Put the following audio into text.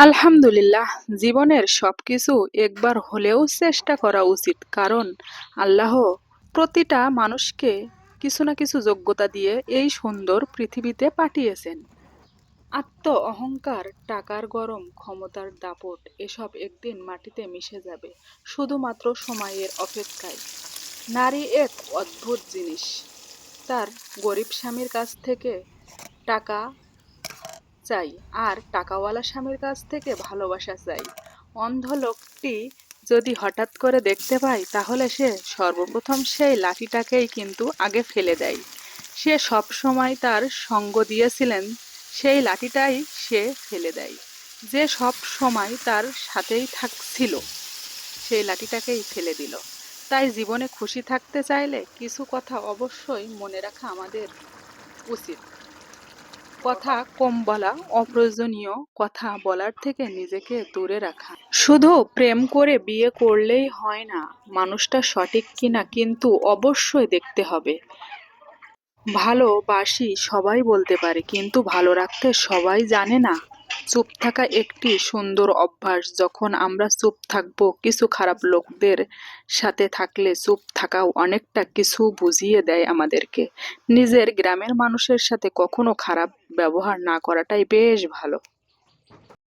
আলহামদুলিল্লাহ, জীবনের সবকিছু একবার হলেও চেষ্টা করা উচিত। কারণ আল্লাহ প্রতিটা মানুষকে কিছু না কিছু যোগ্যতা দিয়ে এই সুন্দর পৃথিবীতে পাঠিয়েছেন। আত্ম অহংকার, টাকার গরম, ক্ষমতার দাপট এসব একদিন মাটিতে মিশে যাবে, শুধুমাত্র সময়ের অপেক্ষায়। নারী এক অদ্ভুত জিনিস। তার গরিব স্বামীর কাছ থেকে টাকা চাই, আর টাকাওয়ালা স্বামীর কাছ থেকে ভালোবাসা চাই। অন্ধ লোকটি যদি হঠাৎ করে দেখতে পায়, তাহলে সে সর্বপ্রথম সেই লাঠিটাকেই কিন্তু আগে ফেলে দেয়। সে সব সময় তার সঙ্গ দিয়েছিলেন, সেই লাঠিটাই সে ফেলে দেয়। যে সব সময় তার সাথেই থাকছিল, সেই লাঠিটাকেই ফেলে দিল। তাই জীবনে খুশি থাকতে চাইলে কিছু কথা অবশ্যই মনে রাখা আমাদের উচিত। কথা কম বলা, অপ্রয়োজনীয় কথা বলার থেকে নিজেকে দূরে রাখা। শুধু প্রেম করে বিয়ে করলেই হয় না, মানুষটা সঠিক কিনা কিন্তু অবশ্যই দেখতে হবে। ভালোবাসি সবাই বলতে পারে, কিন্তু ভালো রাখতে সবাই জানে না। চুপ থাকা একটি সুন্দর অভ্যাস। যখন আমরা চুপ থাকবো, কিছু খারাপ লোকদের সাথে থাকলে চুপ থাকাও অনেকটা কিছু বুঝিয়ে দেয় আমাদেরকে। নিজের গ্রামের মানুষের সাথে কখনো খারাপ ব্যবহার না করাটাই বেশ ভালো।